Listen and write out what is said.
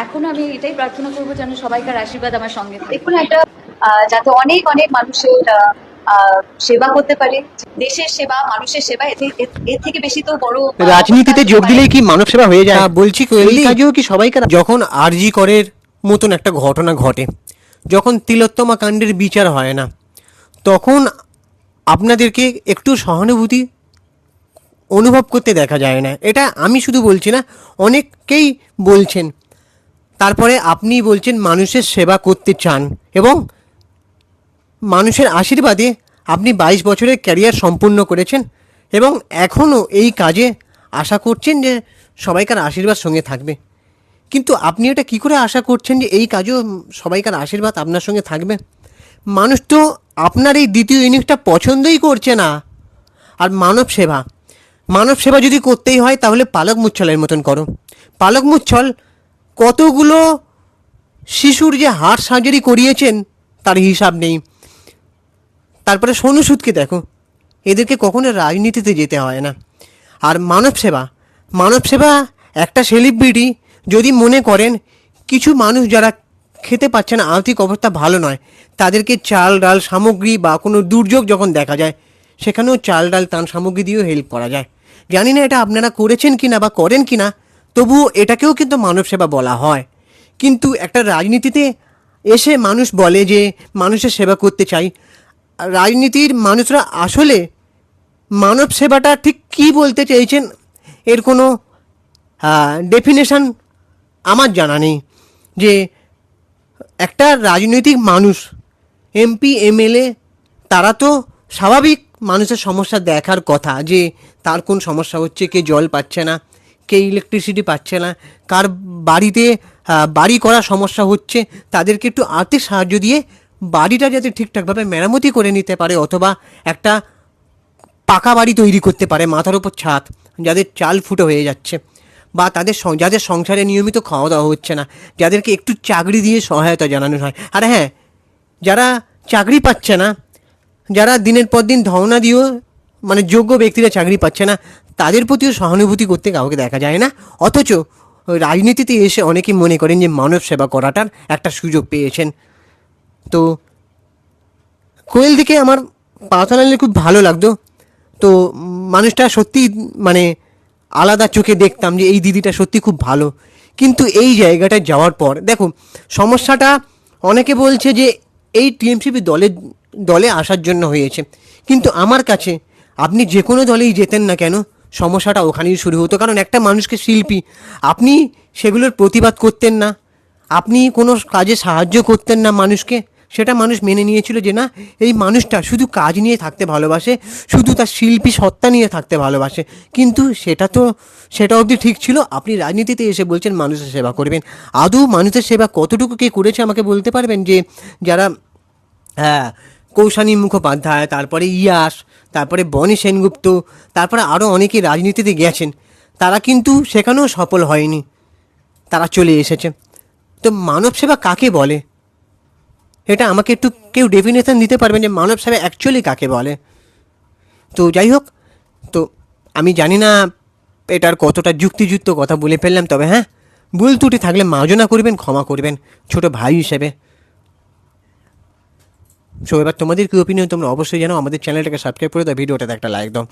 এখনো আমি এটাই প্রার্থনা করবো যেন সবাইকার আশীর্বাদ আমার সঙ্গে থাকে। দেখুন একটা যাতে অনেক অনেক মানুষের সেবা করতে পারে, দেশের সেবা, মানুষের সেবা, এর থেকে বেশি তো বড় রাজনীতিতে যোগ দিলেই কি মানব সেবা হয়ে যায়? বলছি এই কাজেও কি সবাইকার? যখন আরজি করের মতন একটা ঘটনা ঘটে, যখন তিলোত্তমা কাণ্ডের বিচার হয় না, তখন আপনাদেরকে একটু সহানুভূতি অনুভব করতে দেখা যায় না। এটা আমি শুধু বলছি না, অনেকেই বলছেন। তারপরে আপনি বলছেন মানুষের সেবা করতে চান এবং মানুষের আশীর্বাদে আপনি 22 বছরের ক্যারিয়ার সম্পূর্ণ করেছেন এবং এখনও এই কাজে আশা করছেন যে সবাইকার আশীর্বাদ সঙ্গে থাকবে। কিন্তু আপনি এটা কী করে আশা করছেন যে এই কাজেও সবাইকার আশীর্বাদ আপনার সঙ্গে থাকবে? মানুষ তো আপনার এই দ্বিতীয় ইনিংসটা পছন্দই করছে না। আর মানব সেবা যদি করতেই হয় তাহলে পালক মুচ্ছলের মতন করো। পালক মুচ্ছল কতগুলো শিশুর যে হার্ট সার্জারি করিয়েছেন তার হিসাব নেই। তারপরে সোনু সুদকে দেখো, এদেরকে কখনো রাজনীতিতে যেতে হয় না। আর মানব সেবা একটা সেলিব্রিটি যদি মনে করেন কিছু মানুষ যারা খেতে পাচ্ছে না, আর্থিক অবস্থা ভালো নয়, তাদেরকে চাল ডাল সামগ্রী বা কোনো দুর্যোগ যখন দেখা যায় সেখানেও চাল ডাল ত্রাণ সামগ্রী দিয়েও হেল্প করা যায়। জানি না এটা আপনারা করেছেন কি না বা করেন কি না, তবুও এটাকেও কিন্তু মানব সেবা বলা হয়। কিন্তু একটা রাজনীতিতে এসে মানুষ বলে যে মানুষের সেবা করতে চাই। রাজনীতির মানুষরা আসলে মানব সেবাটা ঠিক কী বলতে চেয়েছেন এর কোনো ডেফিনেশন আমার জানা নেই। যে একটা রাজনৈতিক মানুষ, এমপি এমএলএ, তারা তো স্বাভাবিক মানুষের সমস্যা দেখার কথা, যে তার কোন সমস্যা হচ্ছে, কে জল পাচ্ছে না, কে ইলেকট্রিসিটি পাচ্ছে না, কার বাড়িতে বাড়ি করার সমস্যা হচ্ছে, তাদেরকে একটু আর্থিক সাহায্য দিয়ে বাড়িটা যাতে ঠিকঠাকভাবে মেরামতি করে নিতে পারে, অথবা একটা পাকা বাড়ি তৈরি করতে পারে, মাথার উপর ছাদ, যাদের চাল ফুটো হয়ে যাচ্ছে, বা যাদের সংসারে নিয়মিত খাওয়া দাওয়া হচ্ছে না, যাদেরকে একটু চাকরি দিয়ে সহায়তা জানানো হয়। আর হ্যাঁ, যারা চাকরি পাচ্ছে না, যারা দিনের পর দিন ধর্ণা দিয়েও মানে যোগ্য ব্যক্তিরা চাকরি পাচ্ছে না, তাদের প্রতিও সহানুভূতি করতে কাউকে দেখা যায় না। অথচ রাজনীতিতে এসে অনেকেই মনে করেন যে মানব সেবা করাটার একটা সুযোগ পেয়েছেন। তো কোয়েল দিকে আমার পার্সোনালি খুব ভালো লাগতো। তো মানুষটা সত্যি মানে আলাদা চোখে দেখতাম যে এই দিদিটা সত্যি খুব ভালো। কিন্তু এই জায়গাটায় যাওয়ার পর দেখো সমস্যাটা, অনেকে বলছে যে এই টিএমসিপি দলে আসার জন্য হয়েছে, কিন্তু আমার কাছে আপনি যে কোনো দলেই যেতেন না কেন, সমস্যাটা ওখানেই শুরু হতো। কারণ একটা মানুষকে শিল্পী, আপনি সেগুলোর প্রতিবাদ করতেন না, আপনি কোনো কাজে সাহায্য করতেন না মানুষকে, সেটা মানুষ মেনে নিয়েছিল যে না, এই মানুষটা শুধু কাজ নিয়ে থাকতে ভালোবাসে, শুধু তার শিল্পী সত্তা নিয়ে থাকতে ভালোবাসে। কিন্তু সেটা অবধি ঠিক ছিল। আপনি রাজনীতিতে এসে বলছেন মানুষের সেবা করবেন। আদৌ মানুষের সেবা কতটুকু কে করেছে আমাকে বলতে পারবেন? যে যারা কৌশানী মুখোপাধ্যায়, তারপরে ইয়াস, তারপরে বনি সেনগুপ্ত, তারপরে আরও অনেকে রাজনীতিতে গেছেন, তারা কিন্তু সেখানেও সফল হয়নি, তারা চলে এসেছে। তো মানব সেবা কাকে বলে? এটা আমাকে একটু কেউ ডেফিনেশন দিতে পারবেন যে মানব সেবা অ্যাকচুয়ালি কাকে বলে? তো যাই হোক, তো আমি জানি না এটার কতটা যুক্তিযুক্ত কথা বলে ফেললাম, তবে হ্যাঁ, ভুল ত্রুটি থাকলে মার্জনা করবেন, ক্ষমা করবেন ছোট ভাই হিসেবে। সো এবার তোমাদের কী ওপিনিয়ন তোমরা অবশ্যই জানো। আমাদের চ্যানেলটাকে সাবস্ক্রাইব করে দাও, ভিডিওটাতে একটা লাইক দাও।